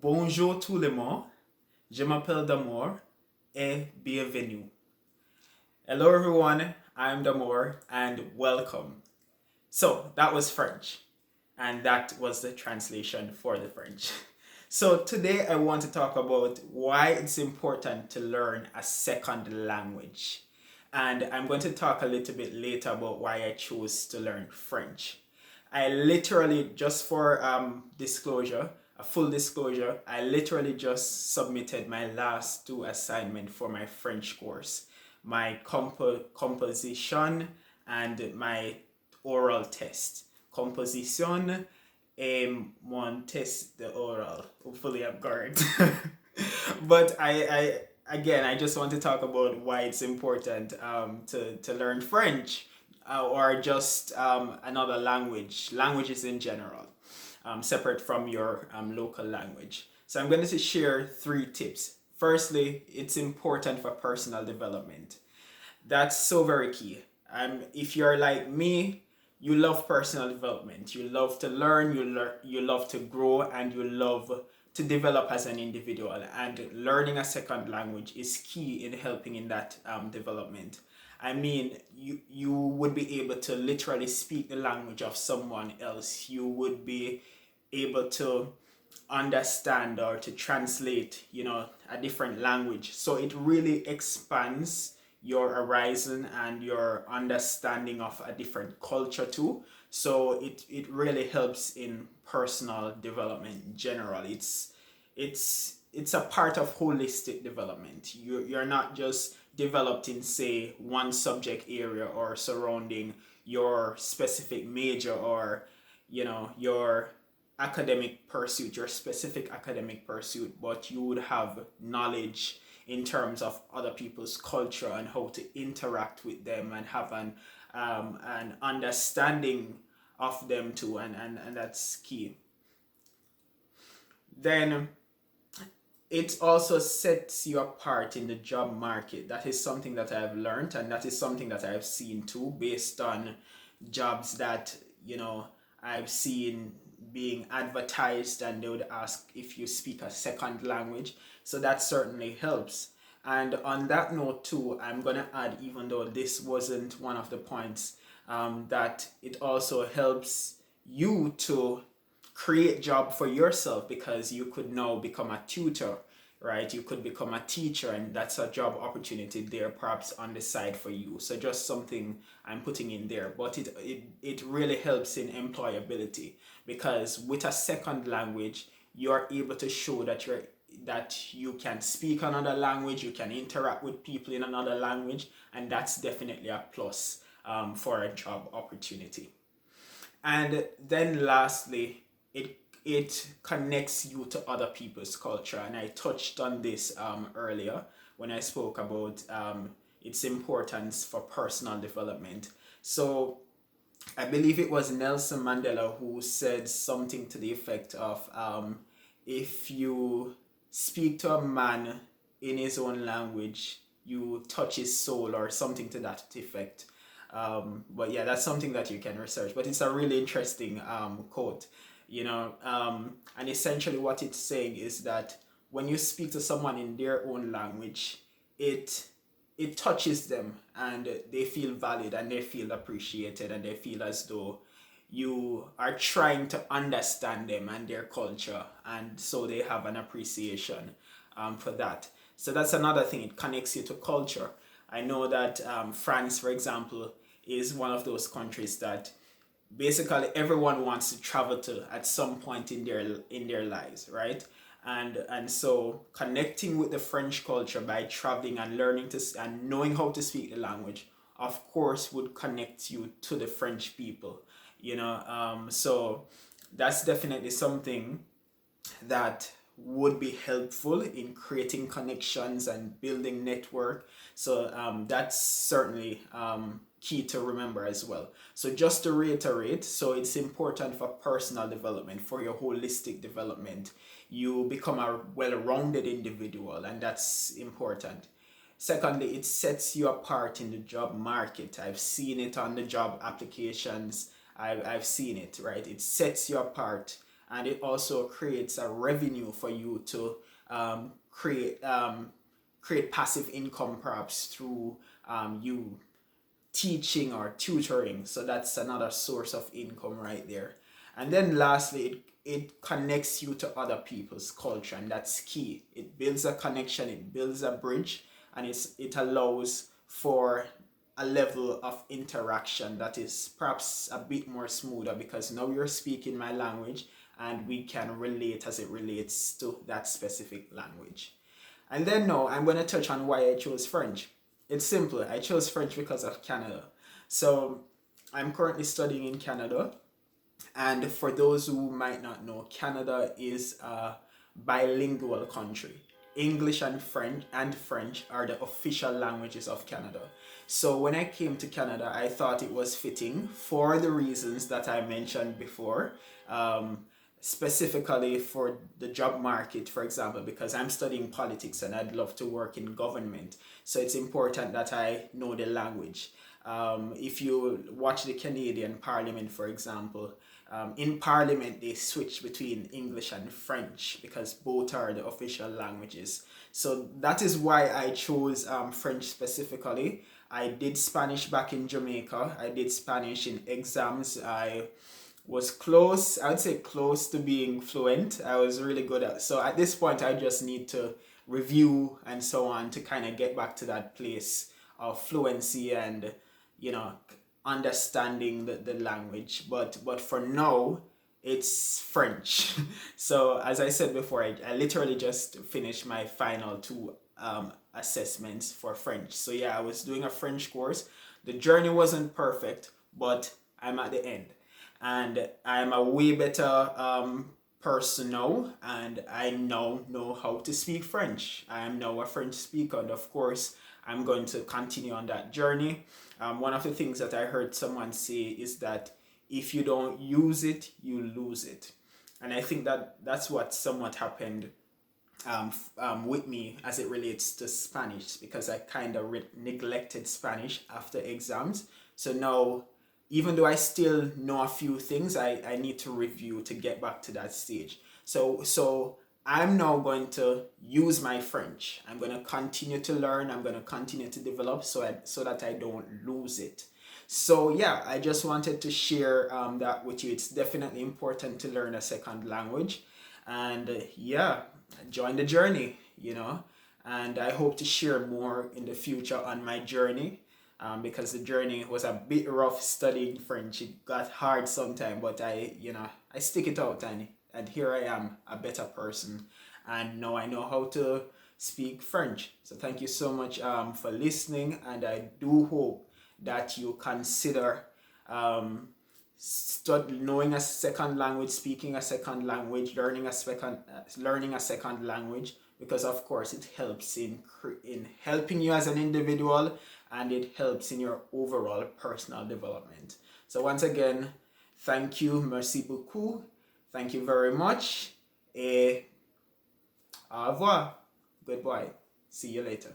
Bonjour tout le monde. Je m'appelle Damour et bienvenue. Hello everyone, I'm Damour and welcome. So that was French, and that was the translation for the French. So today I want to talk about why it's important to learn a second language. And I'm going to talk a little bit later about why I chose to learn French. I literally, just for disclosure, a full disclosure, I literally just submitted my last two assignments for my French course, my composition and my oral test. Composition et mon test de oral. Hopefully I'm correct. But I just want to talk about why it's important to learn French or just another languages in general, separate from your local language. So I'm going to share 3 tips. Firstly, it's important for personal development. That's so very key. If you're like me, you love personal development. You love to learn, you love to grow, and you love to develop as an individual. And learning a second language is key in helping in that development. I mean, you would be able to literally speak the language of someone else. You would be able to understand or to translate, a different language. So it really expands your horizon and your understanding of a different culture too. So it really helps in personal development in general. It's a part of holistic development. You're not just developed in, say, one subject area or surrounding your specific major or your your specific academic pursuit, but you would have knowledge in terms of other people's culture and how to interact with them and have an understanding of them too, and that's key. Then it also sets you apart in the job market. That is something that I've learned, and that is something that I've seen too, based on jobs that I've seen being advertised, and they would ask if you speak a second language. So that certainly helps. And on that note too, I'm gonna add, even though this wasn't one of the points, that it also helps you to create job for yourself, because you could now become a tutor, right? You could become a teacher, and that's a job opportunity there, perhaps on the side for you. So just something I'm putting in there, but it really helps in employability, because with a second language, you're able to show that you can speak another language, you can interact with people in another language, and that's definitely a plus for a job opportunity. And then lastly, it connects you to other people's culture, and I touched on this earlier when I spoke about its importance for personal development. So I believe it was Nelson Mandela who said something to the effect of, if you speak to a man in his own language, you touch his soul, or something to that effect. But yeah, that's something that you can research. But it's a really interesting quote, and essentially what it's saying is that when you speak to someone in their own language, it touches them, and they feel valued, and they feel appreciated, and they feel as though you are trying to understand them and their culture, and so they have an appreciation for that. So that's another thing. It connects you to culture. I know that France, for example, is one of those countries that basically everyone wants to travel to at some point in their lives, right? And so connecting with the French culture by traveling and learning and knowing how to speak the language, of course, would connect you to the French people. So that's definitely something that would be helpful in creating connections and building network. So that's certainly key to remember as well. So just to reiterate, so it's important for personal development, for your holistic development. You become a well-rounded individual, and that's important. Secondly, it sets you apart in the job market. I've seen it on the job applications. I've seen it, right? It sets you apart and it also creates a revenue for you to create passive income, perhaps through you teaching or tutoring. So that's another source of income right there. And then lastly, it connects you to other people's culture, and that's key. It builds a connection, it builds a bridge, and it allows for a level of interaction that is perhaps a bit more smoother, because now you're speaking my language and we can relate as it relates to that specific language. And then now I'm going to touch on why I chose French. It's simple. I chose French because of Canada. So I'm currently studying in Canada. And for those who might not know, Canada is a bilingual country. English and French are the official languages of Canada. So when I came to Canada, I thought it was fitting for the reasons that I mentioned before. Specifically for the job market, for example, because I'm studying politics and I'd love to work in government. So it's important that I know the language. If you watch the Canadian Parliament, for example, in Parliament they switch between English and French because both are the official languages. So that is why I chose French specifically. I did Spanish back in Jamaica. I did Spanish in exams. I was close, I would say close to being fluent. I was really good at, so at this point I just need to review and so on to kind of get back to that place of fluency and, you know, understanding the language. But for now, it's French. So as I said before, I literally just finished my final two assessments for French. So yeah, I was doing a French course. The journey wasn't perfect, but I'm at the end, and I'm a way better person now, and I now know how to speak French. I am now a French speaker, and of course, I'm going to continue on that journey. One of the things that I heard someone say is that if you don't use it, you lose it. And I think that that's what somewhat happened with me as it relates to Spanish, because I kind of neglected Spanish after exams. So now, even though I still know a few things, I need to review to get back to that stage. So I'm now going to use my French. I'm going to continue to learn. I'm going to continue to develop so that I don't lose it. So yeah, I just wanted to share that with you. It's definitely important to learn a second language, and yeah, join the journey. And I hope to share more in the future on my journey. Because the journey was a bit rough studying French. It got hard sometimes, but I stick it out, and here I am, a better person, and now I know how to speak French. So thank you so much for listening, and I do hope that you consider knowing a second language, speaking a second language, learning a second language, because of course it helps in helping you as an individual, and it helps in your overall personal development. So once again, thank you, merci beaucoup, thank you very much, et au revoir, goodbye, see you later.